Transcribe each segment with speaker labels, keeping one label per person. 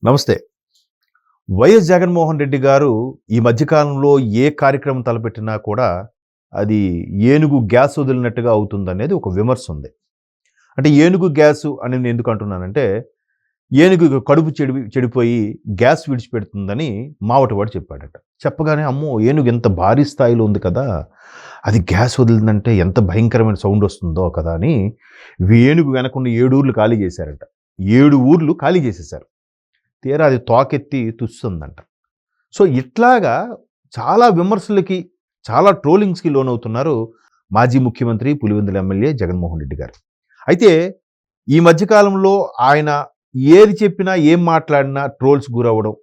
Speaker 1: నమస్తే. వైఎస్ జగన్మోహన్ రెడ్డి గారు ఈ మధ్యకాలంలో ఏ కార్యక్రమం తలపెట్టినా కూడా అది ఏనుగు గ్యాస్ వదిలినట్టుగా అవుతుందనేది ఒక విమర్శ ఉంది. అంటే ఏనుగు గ్యాసు అని నేను ఎందుకు అంటున్నానంటే, ఏనుగు కడుపు చెడిపోయి గ్యాస్ విడిచిపెడుతుందని మావటివాడు చెప్పాడట. చెప్పగానే అమ్మో! ఏనుగు ఎంత భారీ స్థాయిలో ఉంది కదా! అది గ్యాస్ వదిలిందంటే ఎంత భయంకరమైన సౌండ్ వస్తుందో కదా అని ఏనుగు వెనకున్న 7 ఊర్లు ఖాళీ చేశారట. 7 ఊర్లు ఖాళీ చేసేశారు. తీరా అది తోకెత్తి తుస్సుందంట. సో ఇట్లాగా చాలా విమర్శలకి, చాలా ట్రోలింగ్స్‌కి లోనవుతున్నారు మాజీ ముఖ్యమంత్రి, పులివెందుల ఎమ్మెల్యే జగన్మోహన్ రెడ్డి గారు. అయితే ఈ మధ్య కాలంలో ఆయన ఏది చెప్పినా, ఏం మాట్లాడినా ట్రోల్స్ గురవ్వడం,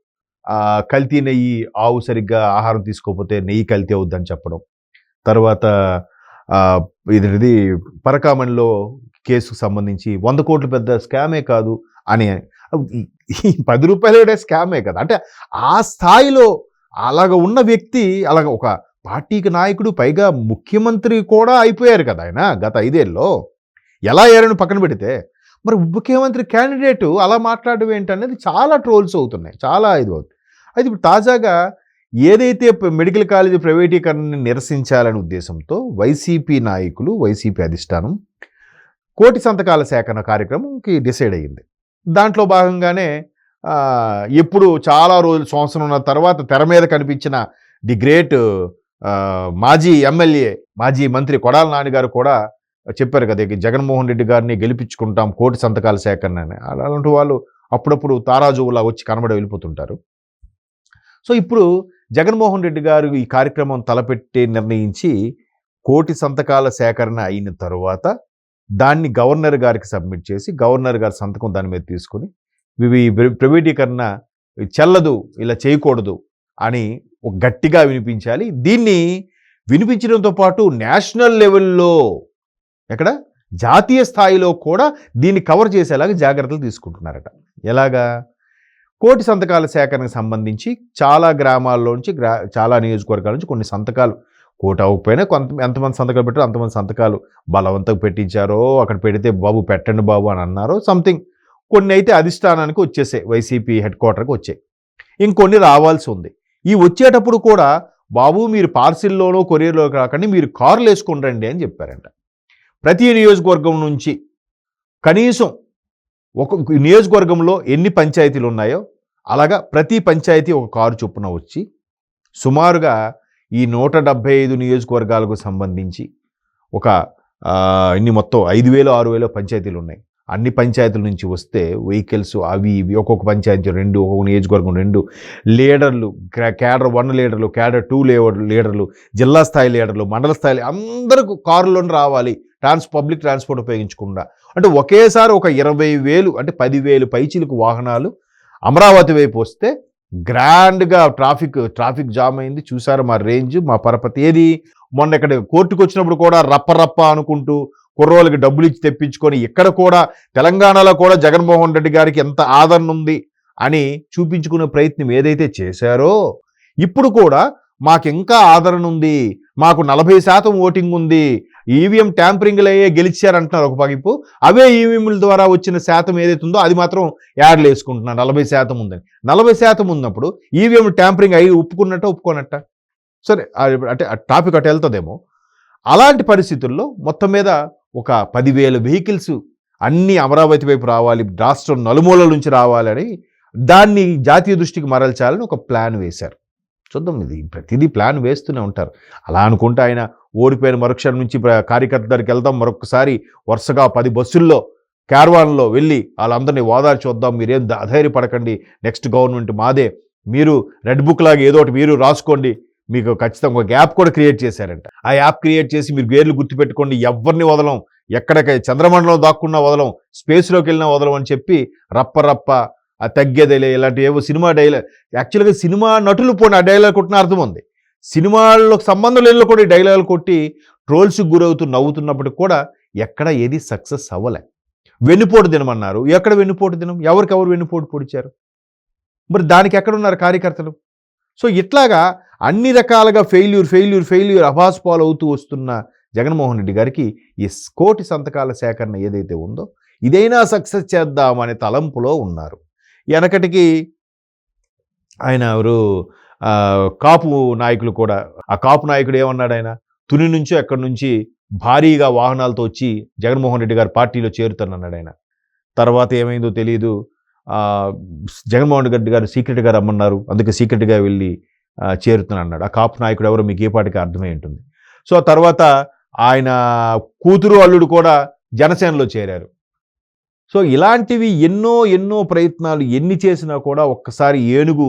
Speaker 1: కల్తీ నెయ్యి, ఆవు సరిగ్గా ఆహారం తీసుకోకపోతే నెయ్యి కల్తీ అవుద్దని చెప్పడం, తర్వాత ఆహ్, ఇదేంటిది పరకామణిలో కేసుకు సంబంధించి 100 కోట్లు పెద్ద స్కామే కాదు అని ఈ రూ. 10 స్కామే కదా! అంటే ఆ స్థాయిలో అలాగ ఉన్న వ్యక్తి, అలాగ ఒక పార్టీకి నాయకుడు, పైగా ముఖ్యమంత్రి కూడా అయిపోయారు కదా ఆయన గత 5 ఏళ్లలో. ఎలా అయ్యారని పక్కన పెడితే, మరి ముఖ్యమంత్రి క్యాండిడేటు అలా మాట్లాడడం ఏంటనేది చాలా ట్రోల్స్ అవుతున్నాయి. చాలా ఇది అవుతుంది. అయితే ఇప్పుడు తాజాగా ఏదైతే మెడికల్ కాలేజీ ప్రైవేటీకరణని నిరసించాలనే ఉద్దేశంతో వైసీపీ నాయకులు, వైసీపీ అధిష్టానం కోటి సంతకాల సేకరణ కార్యక్రమంకి డిసైడ్ అయ్యింది. దాంట్లో భాగంగానే ఎప్పుడు చాలా రోజులు, సంవత్సరంన్నర తర్వాత తెర మీద కనిపించిన ది గ్రేట్ మాజీ ఎమ్మెల్యే, మాజీ మంత్రి కొడాల నాని గారు కూడా చెప్పారు కదా, జగన్మోహన్ రెడ్డి గారిని గెలిపించుకుంటాం కోటి సంతకాల సేకరణ అని. అలాంటి వాళ్ళు అప్పుడప్పుడు తారాజువులా వచ్చి కనబడి వెళ్ళిపోతుంటారు. సో ఇప్పుడు జగన్మోహన్ రెడ్డి గారు ఈ కార్యక్రమం తలపెట్టి నిర్ణయించి కోటి సంతకాల సేకరణ అయిన తరువాత దాన్ని గవర్నర్ గారికి సబ్మిట్ చేసి, గవర్నర్ గారి సంతకం దాని మీద తీసుకుని, ఇవి ప్రైవేటీకరణ చెల్లదు, ఇలా చేయకూడదు అని ఒక గట్టిగా వినిపించాలి. దీన్ని వినిపించడంతో పాటు నేషనల్ లెవెల్లో, ఎక్కడ జాతీయ స్థాయిలో కూడా దీన్ని కవర్ చేసేలాగా జాగ్రత్తలు తీసుకుంటున్నారట. ఎలాగా? కోటి సంతకాల సేకరణకు సంబంధించి చాలా గ్రామాల్లోంచి, చాలా నియోజకవర్గాల నుంచి కొన్ని సంతకాలు, కోటి అవ్వకపోయినా ఎంతమంది సంతకాలు పెట్టారో అంతమంది సంతకాలు బలవంతంగా పెట్టించారో, అక్కడ పెడితే బాబు పెట్టండి బాబు అని అన్నారో సంథింగ్. కొన్ని అయితే అధిష్టానానికి వచ్చేసాయి, వైసీపీ హెడ్ క్వార్టర్కి వచ్చాయి. ఇంకొన్ని రావాల్సి ఉంది. ఈ వచ్చేటప్పుడు కూడా బాబు మీరు పార్సిల్లోనో కొరియర్లో కాకండి, మీరు కార్లు వేసుకుని రండి అని చెప్పారంట. ప్రతి నియోజకవర్గం నుంచి కనీసం ఒక నియోజకవర్గంలో ఎన్ని పంచాయతీలు ఉన్నాయో అలాగా ప్రతి పంచాయతీ ఒక కారు చొప్పున వచ్చి, సుమారుగా ఈ 175 నియోజకవర్గాలకు సంబంధించి ఒక ఇన్ని మొత్తం 5,000 6,000 పంచాయతీలు ఉన్నాయి. అన్ని పంచాయతీల నుంచి వస్తే వెహికల్స్ అవి ఇవి, ఒక్కొక్క పంచాయతీ 2, ఒక్కొక్క నియోజకవర్గం 2 లీడర్లు, క్యాడర్ 1 లీడర్లు, క్యాడర్ 2 లీడర్లు, జిల్లా స్థాయి లీడర్లు, మండల స్థాయి అందరూ కారులోనే రావాలి, పబ్లిక్ ట్రాన్స్పోర్ట్ ఉపయోగించకుండా. అంటే ఒకేసారి ఒక 20,000 అంటే 10,000 పైచీలకు వాహనాలు అమరావతి వైపు వస్తే గ్రాండ్గా ట్రాఫిక్ జామ్ అయింది. చూసారు మా రేంజ్, మా పరపతి. ఏది మొన్న ఇక్కడ కోర్టుకు వచ్చినప్పుడు కూడా రప్ప అనుకుంటూ కుర్రోళ్ళకి డబ్బులు ఇచ్చి తెప్పించుకొని, ఇక్కడ కూడా తెలంగాణలో కూడా జగన్మోహన్ రెడ్డి గారికి ఎంత ఆదరణ ఉంది అని చూపించుకునే ప్రయత్నం ఏదైతే చేశారో, ఇప్పుడు కూడా మాకు ఇంకా ఆదరణ ఉంది, మాకు 40% ఓటింగ్ ఉంది, ఈవీఎం ట్యాంపరింగ్లు అయ్యే గెలిచారంటున్నారు ఒక పగిపు. అవే ఈవీఎంల ద్వారా వచ్చిన శాతం ఏదైతే ఉందో అది మాత్రం యాడ్లు వేసుకుంటున్నారు 40% ఉందని. 40% ఉన్నప్పుడు ఈవీఎం ట్యాంపరింగ్ అయ్యి ఒప్పుకున్నట్ట? సరే, అంటే టాపిక్ అటు వెళ్తుందేమో. అలాంటి పరిస్థితుల్లో మొత్తం మీద ఒక 10,000 వెహికల్స్ అన్నీ అమరావతి వైపు రావాలి, రాష్ట్రం నలుమూలల నుంచి రావాలని, దాన్ని జాతీయ దృష్టికి మరల్చాలని ఒక ప్లాన్ వేశారు. చూద్దాం, ఇది ప్రతిదీ ప్లాన్ వేస్తూనే ఉంటారు. అలా అనుకుంటే ఆయన ఓడిపోయిన మరుక్షణం నుంచి కార్యకర్త దగ్గరికి వెళ్దాం, మరొకసారి వరుసగా 10 బస్సుల్లో, క్యారవాన్లో వెళ్ళి వాళ్ళందరినీ ఓదార్చి వద్దాం, మీరేం అధైర్యపడకండి, నెక్స్ట్ గవర్నమెంట్ మాదే, మీరు రెడ్ బుక్ లాగా ఏదో ఒకటి మీరు రాసుకోండి, మీకు ఖచ్చితంగా ఒక యాప్ కూడా క్రియేట్ చేశారంట. ఆ యాప్ క్రియేట్ చేసి మీరు పేర్లు గుర్తుపెట్టుకోండి, ఎవరిని వదలం, ఎక్కడికి చంద్రమండలం దాక్కున్నా వదలం, స్పేస్లోకి వెళ్ళినా వదలం అని చెప్పి రప్ప ఆ తగ్గేదేలే ఇలాంటి ఏవో సినిమా డైలాగ్. యాక్చువల్గా సినిమా నటులు పోనీ ఆ డైలాగ్ కొట్టిన అర్థం ఉంది, సినిమాల్లో సంబంధం లేనిలో కూడా ఈ డైలాగులు కొట్టి ట్రోల్స్కి గురవుతూ నవ్వుతున్నప్పటికి కూడా ఎక్కడ ఏది సక్సెస్ అవ్వలే. వెన్నుపోటు దినమన్నారు, ఎక్కడ వెన్నుపోటు దినం, ఎవరికెవరు వెన్నుపోటు పొడిచారు? మరి దానికి ఎక్కడున్నారు కార్యకర్తలు? సో ఇట్లాగా అన్ని రకాలుగా ఫెయిల్యూర్ అభాస్పాలు అవుతూ వస్తున్న జగన్మోహన్ రెడ్డి గారికి ఈ కోటి సంతకాల సేకరణ ఏదైతే ఉందో ఇదైనా సక్సెస్ చేద్దామనే తలంపులో ఉన్నారు. వెనకటికి ఆయన ఎవరు కాపు నాయకులు కూడా, ఆ కాపు నాయకుడు ఏమన్నాడు, ఆయన తుని నుంచో ఎక్కడి నుంచి భారీగా వాహనాలతో వచ్చి జగన్మోహన్ రెడ్డి గారి పార్టీలో చేరుతానన్నాడు ఆయన. తర్వాత ఏమైందో తెలియదు, జగన్మోహన్ రెడ్డి గారు సీక్రెట్గా రమ్మన్నారు, అందుకే సీక్రెట్గా వెళ్ళి చేరుతాను అన్నాడు. ఆ కాపు నాయకుడు ఎవరో మీకు ఏ పాటికి అర్థమై ఉంటుంది. సో తర్వాత ఆయన కూతురు అల్లుడు కూడా జనసేనలో చేరారు. సో ఇలాంటివి ఎన్నో ప్రయత్నాలు ఎన్ని చేసినా కూడా ఒక్కసారి ఏనుగు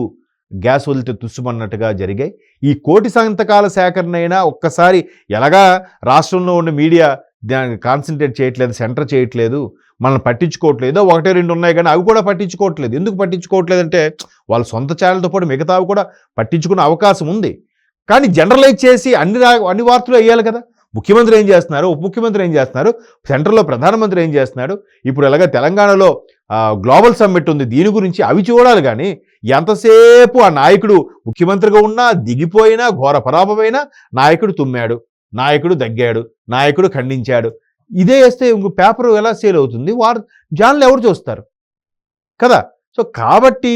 Speaker 1: గ్యాస్ వదిలితే తుస్సుమన్నట్టుగా జరిగాయి. ఈ కోటి సంతకాల సేకరణ అయినా ఒక్కసారి ఎలాగా రాష్ట్రంలో ఉన్న మీడియా దాన్ని కాన్సన్ట్రేట్ చేయట్లేదు, సెంటర్ చేయట్లేదు, మనల్ని పట్టించుకోవట్లేదు. 1-2 ఉన్నాయి కానీ అవి కూడా పట్టించుకోవట్లేదు. ఎందుకు పట్టించుకోవట్లేదంటే వాళ్ళ సొంత ఛానల్తో పాటు మిగతావి కూడా పట్టించుకునే అవకాశం ఉంది. కానీ జనరలైజ్ చేసి అన్ని వార్తలు వేయాలి కదా. ముఖ్యమంత్రి ఏం చేస్తున్నారు, ఉప ముఖ్యమంత్రి ఏం చేస్తున్నారు, సెంట్రల్లో ప్రధానమంత్రి ఏం చేస్తున్నాడు, ఇప్పుడు ఎలాగ తెలంగాణలో గ్లోబల్ సమ్మిట్ ఉంది, దీని గురించి అవి చూడాలి. కానీ ఎంతసేపు ఆ నాయకుడు ముఖ్యమంత్రిగా ఉన్నా దిగిపోయినా ఘోర పరాభమైనా నాయకుడు తుమ్మాడు, నాయకుడు దగ్గాడు, నాయకుడు ఖండించాడు, ఇదే వేస్తే ఇంకో పేపర్ ఎలా సేల్ అవుతుంది, జనాలు ఎవరు చూస్తారు కదా. సో కాబట్టి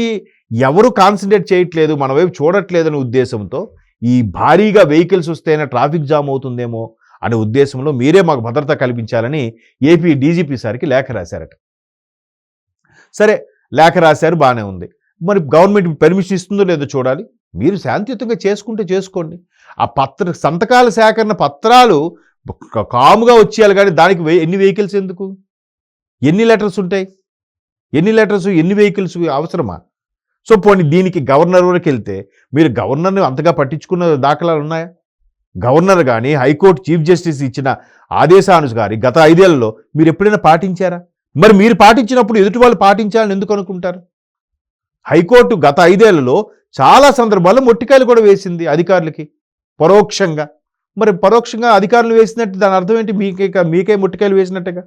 Speaker 1: ఎవరు కాన్సన్ట్రేట్ చేయట్లేదు, మన వైపు చూడట్లేదనే ఉద్దేశంతో ఈ భారీగా వెహికల్స్ వస్తేనే ట్రాఫిక్ జామ్ అవుతుందేమో అనే ఉద్దేశంలో మీరే మాకు భద్రత కల్పించాలని ఏపీ డీజీపీ సార్కి లేఖ రాశారట. సరే లేఖ రాశారు, బాగానే ఉంది. మరి గవర్నమెంట్ పర్మిషన్ ఇస్తుందో లేదో చూడాలి. మీరు శాంతియుతంగా చేసుకుంటే చేసుకోండి. ఆ సంతకాల సేకరణ పత్రాలు కాముగా వచ్చేయాలి, కానీ దానికి ఎన్ని వెహికల్స్ ఎందుకు, ఎన్ని లెటర్స్ ఉంటాయి, ఎన్ని వెహికల్స్ అవసరమా? సో పోనీ దీనికి గవర్నర్ వరకు వెళ్తే మీరు గవర్నర్ని అంతగా పట్టించుకున్న దాఖలాలు ఉన్నాయా? గవర్నర్ కానీ హైకోర్టు చీఫ్ జస్టిస్ ఇచ్చిన ఆదేశానుసారి గత 5 ఏళ్లలో మీరు ఎప్పుడైనా పాటించారా? మరి మీరు పాటించినప్పుడు ఎదుటి వాళ్ళు పాటించాలని ఎందుకు అనుకుంటారు? హైకోర్టు గత 5 ఏళ్లలో చాలా సందర్భాల్లో మొట్టికాయలు కూడా వేసింది అధికారులకి పరోక్షంగా. మరి పరోక్షంగా అధికారులు వేసినట్టు దాని అర్థం ఏంటి? మీకే మొట్టికాయలు వేసినట్టుగా.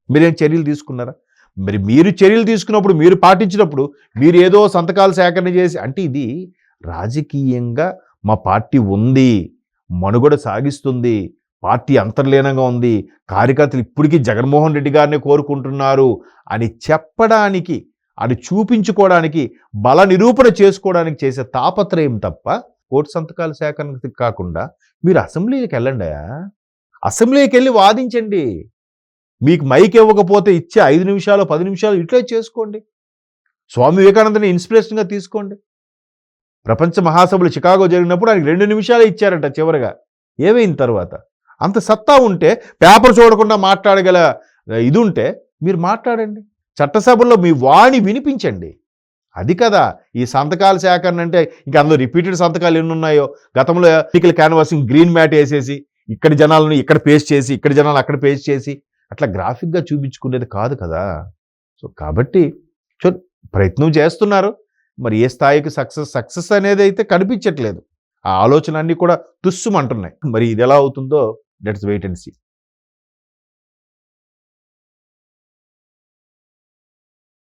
Speaker 1: మీరేం చర్యలు తీసుకున్నారా? మరి మీరు చర్యలు తీసుకున్నప్పుడు, మీరు పాటించినప్పుడు మీరు ఏదో సంతకాలు సేకరణ చేసి అంటే ఇది రాజకీయంగా మా పార్టీ ఉంది, మనుగడ సాగిస్తుంది, పార్టీ అంతర్లీనంగా ఉంది, కార్యకర్తలు ఇప్పటికీ జగన్మోహన్ రెడ్డి గారిని కోరుకుంటున్నారు అని చెప్పడానికి, అది చూపించుకోవడానికి, బల నిరూపణ చేసుకోవడానికి చేసే తాపత్రయం తప్ప కోటి సంతకాల సేకరణకి కాకుండా మీరు అసెంబ్లీకి వెళ్ళండి. అసెంబ్లీకి వెళ్ళి వాదించండి. మీకు మైక్ ఇవ్వకపోతే ఇచ్చే 5 నిమిషాలు 10 నిమిషాలు ఇట్లే చేసుకోండి. స్వామి వివేకానందని ఇన్స్పిరేషన్గా తీసుకోండి. ప్రపంచ మహాసభలు చికాగో జరిగినప్పుడు ఆయనకి 2 నిమిషాలే ఇచ్చారట చివరిగా. ఏమైంది తర్వాత? అంత సత్తా ఉంటే, పేపర్ చూడకుండా మాట్లాడగల ఇది ఉంటే మీరు మాట్లాడండి. చట్టసభల్లో మీ వాణి వినిపించండి. అది కదా ఈ సంతకాల సేకరణ అంటే. ఇంకా అందులో రిపీటెడ్ సంతకాలు ఎన్ని ఉన్నాయో. గతంలో ఎన్నికల క్యాన్వాసింగ్ గ్రీన్ మ్యాట్ వేసేసి ఇక్కడ జనాలను ఇక్కడ పేస్ట్ చేసి, ఇక్కడ జనాలు అక్కడ పేస్ట్ చేసి అట్లా గ్రాఫిక్గా చూపించుకునేది కాదు కదా. సో కాబట్టి ప్రయత్నం చేస్తున్నారు. మరి ఏ స్థాయికి సక్సెస్ అనేది అయితే కనిపించట్లేదు. ఆ ఆలోచన అన్నీ కూడా తుస్సుమంటున్నాయి. మరి ఇది ఎలా అవుతుందో లెట్స్ వెయిట్ అండ్ సీ.